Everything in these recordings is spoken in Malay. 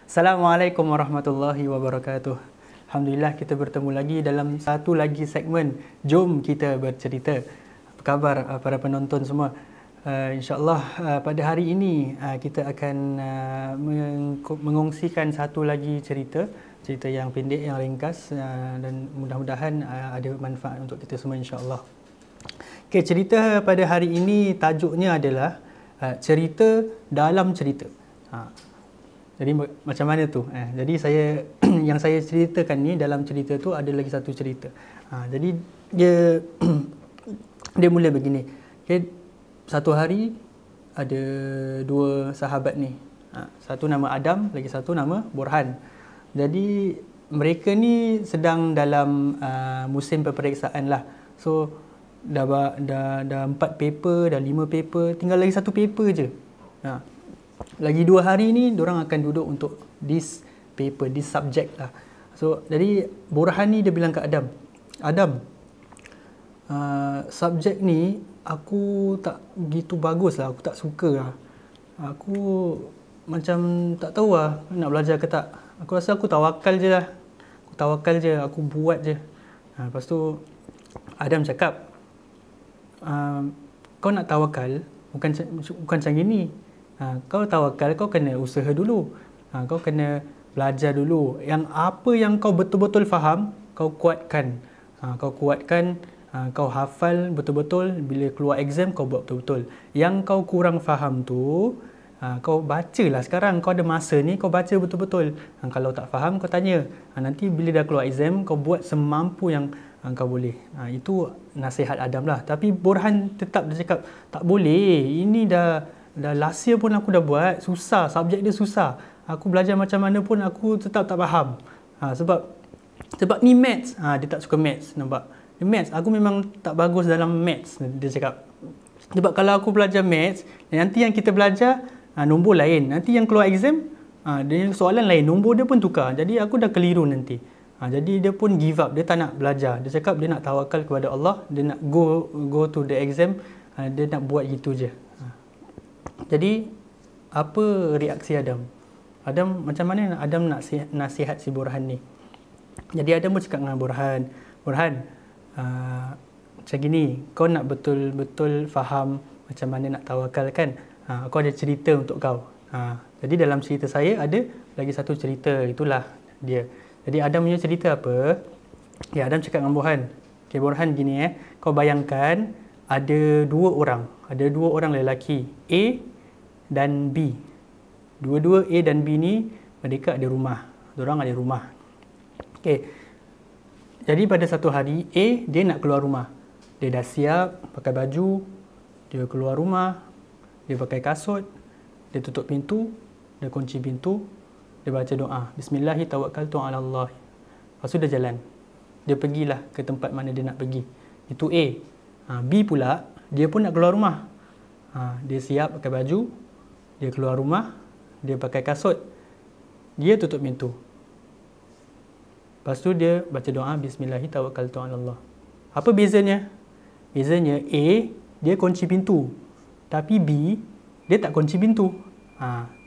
Assalamualaikum warahmatullahi wabarakatuh. Alhamdulillah kita bertemu lagi dalam satu lagi segmen Jom Kita Bercerita. Apa khabar para penonton semua? InsyaAllah pada hari ini kita akan mengongsikan satu lagi cerita yang pendek, yang ringkas dan mudah-mudahan ada manfaat untuk kita semua insyaAllah. Okay, cerita pada hari ini tajuknya adalah cerita dalam cerita. Jadi macam mana tu? Jadi yang saya ceritakan ni dalam cerita tu ada lagi satu cerita. Jadi dia mula begini. Okay, satu hari ada dua sahabat ni. Satu nama Adam, lagi satu nama Borhan. Jadi mereka ni sedang dalam musim peperiksaan lah. So dah 4 paper, dah 5 paper, tinggal lagi satu paper je. Lagi 2 hari ni diorang akan duduk untuk this paper, this subject lah. So jadi Borhan ni dia bilang ke Adam, subjek ni aku tak gitu bagus lah, aku tak suka lah. Aku macam tak tahu lah nak belajar ke tak. Aku rasa aku tawakal je lah. Aku buat je. Lepas tu Adam cakap, kau nak tawakal bukan macam gini. Kau tawakal, kau kena usaha dulu. Kau kena belajar dulu. Yang apa yang kau betul-betul faham, kau kuatkan. Kau hafal betul-betul. Bila keluar exam, kau buat betul-betul. Yang kau kurang faham tu, kau bacalah sekarang. Kau ada masa ni, kau baca betul-betul. Kalau tak faham, kau tanya. Nanti bila dah keluar exam, kau buat semampu yang kau boleh. Itu nasihat Adam lah. Tapi Borhan tetap dia cakap, tak boleh. Ini dah last year pun aku dah buat. Susah, subjek dia susah. Aku belajar macam mana pun aku tetap tak faham. Sebab ni maths. Dia tak suka maths, nampak. Maths, aku memang tak bagus dalam maths, dia cakap. Sebab kalau aku belajar maths, nanti yang kita belajar nombor lain. Nanti yang keluar exam, dia soalan lain, nombor dia pun tukar. Jadi aku dah keliru nanti. Jadi dia pun give up, dia tak nak belajar. Dia cakap dia nak tawakal kepada Allah, dia nak go to the exam, dia nak buat gitu je. Jadi apa reaksi Adam? Macam mana Adam nak nasihat si Borhan ni? Jadi Adam pun cakap dengan Borhan, macam gini, kau nak betul-betul faham macam mana nak tawakal kan? Aku ada cerita untuk kau. Jadi dalam cerita saya ada lagi satu cerita, itulah dia. Jadi Adam punya cerita apa? Ya, Adam cakap dengan Borhan. Okay, Borhan gini kau bayangkan ada dua orang lelaki, A dan B. Dua-dua A dan B ni mereka ada rumah. Diorang ada rumah. Okay. Jadi pada satu hari A dia nak keluar rumah. Dia dah siap pakai baju, dia keluar rumah, dia pakai kasut, dia tutup pintu, dia kunci pintu, dia baca doa, Bismillahi tawakkaltu ala Allah. Lepas tu dia jalan. Dia pergilah ke tempat mana dia nak pergi. Itu A. B pula, dia pun nak keluar rumah. Dia siap pakai baju, dia keluar rumah, dia pakai kasut, dia tutup pintu. Lepas tu dia baca doa, Bismillahi tawakkaltu ala Allah. Apa bezanya? Bezanya A, dia kunci pintu. Tapi B, dia tak kunci pintu.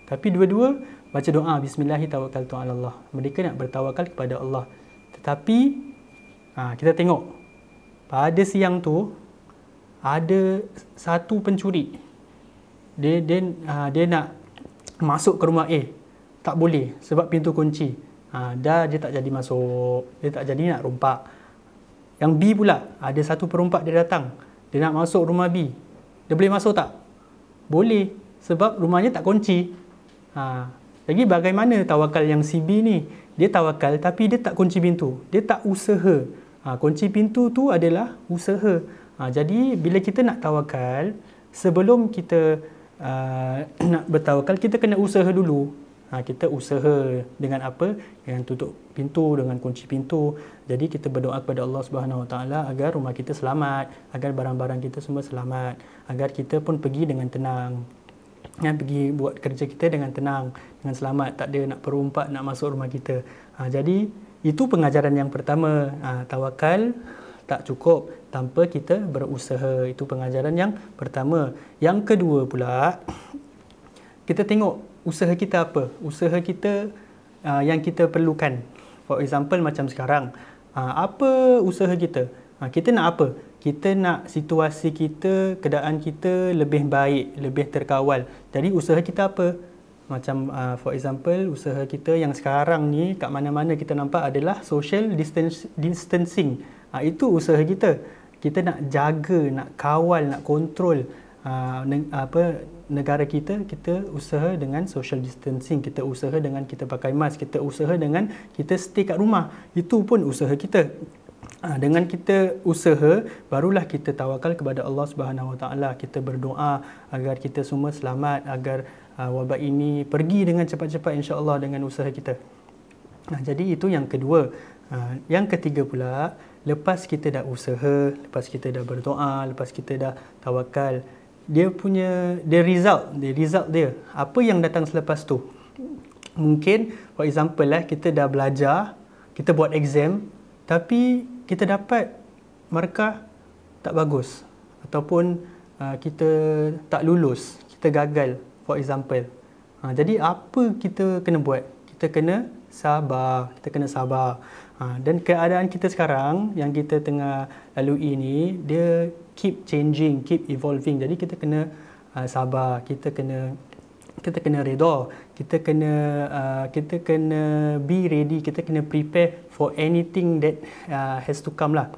Tapi dua-dua baca doa, Bismillahi tawakkaltu ala Allah. Mereka nak bertawakal kepada Allah. Tetapi kita tengok pada siang tu ada satu pencuri. Dia nak masuk ke rumah A. Tak boleh sebab pintu kunci. Dia tak jadi masuk. Dia tak jadi nak rompak. Yang B pula, ada satu perompak dia datang. Dia nak masuk rumah B. Dia boleh masuk tak? Boleh. Sebab rumahnya tak kunci. Lagi bagaimana tawakal yang si B ni? Dia tawakal tapi dia tak kunci pintu. Dia tak usaha. Kunci pintu tu adalah usaha. Jadi bila kita nak tawakal, sebelum kita nak bertawakal, kita kena usaha dulu. Kita usaha dengan apa? Dengan tutup pintu, dengan kunci pintu. Jadi kita berdoa kepada Allah Subhanahu Wa Taala agar rumah kita selamat, agar barang-barang kita semua selamat, agar kita pun pergi dengan tenang. Pergi buat kerja kita dengan tenang, dengan selamat, tak ada nak perompak nak masuk rumah kita. Jadi itu pengajaran yang pertama. Tawakal tak cukup tanpa kita berusaha. Itu pengajaran yang pertama. Yang kedua pula, kita tengok usaha kita apa? Usaha kita yang kita perlukan. For example macam sekarang, apa usaha kita? Kita nak apa? Kita nak situasi kita, keadaan kita lebih baik, lebih terkawal. Jadi usaha kita apa? Macam for example, usaha kita yang sekarang ni kat mana-mana kita nampak adalah social distancing. Itu usaha kita. Kita nak jaga, nak kawal, nak kontrol negara kita. Kita usaha dengan social distancing, kita usaha dengan kita pakai mask, kita usaha dengan kita stay kat rumah. Itu pun usaha kita. Dengan kita usaha, barulah kita tawakal kepada Allah Subhanahu Wa Taala. Kita berdoa agar kita semua selamat, agar wabak ini pergi dengan cepat-cepat insya-Allah dengan usaha kita. Jadi itu yang kedua. Yang ketiga pula, lepas kita dah usaha, lepas kita dah berdoa, lepas kita dah tawakal, dia result dia. Apa yang datang selepas tu? Mungkin for example kita dah belajar, kita buat exam, tapi kita dapat markah tak bagus, ataupun kita tak lulus, kita gagal for example. Jadi apa kita kena buat? Kita kena sabar. Dan keadaan kita sekarang yang kita tengah lalui ini, dia keep changing, keep evolving. Jadi kita kena sabar, kita kena redha, kita kena be ready, kita kena prepare for anything that has to come lah.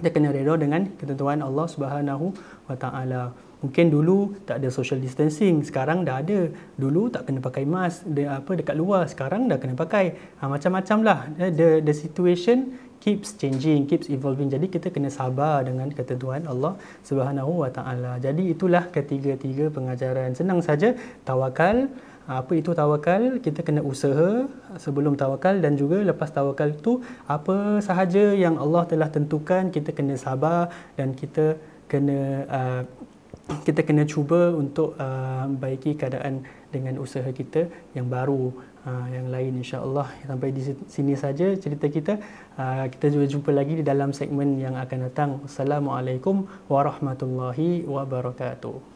Kita kena redha dengan ketentuan Allah Subhanahu Wa Taala. Mungkin dulu tak ada social distancing, sekarang dah ada. Dulu tak kena pakai mask dekat luar, sekarang dah kena pakai. Macam-macam lah. The situation keeps changing, keeps evolving. Jadi kita kena sabar dengan ketentuan Allah Subhanahu Wa Taala. Jadi itulah ketiga-tiga pengajaran. Senang saja, tawakal. Apa itu tawakal? Kita kena usaha sebelum tawakal, dan juga lepas tawakal tu apa sahaja yang Allah telah tentukan, kita kena sabar dan kita kena cuba untuk baiki keadaan dengan usaha kita yang baru, yang lain insya-Allah. Sampai di sini saja cerita kita. Kita juga jumpa lagi di dalam segmen yang akan datang. Assalamualaikum warahmatullahi wabarakatuh.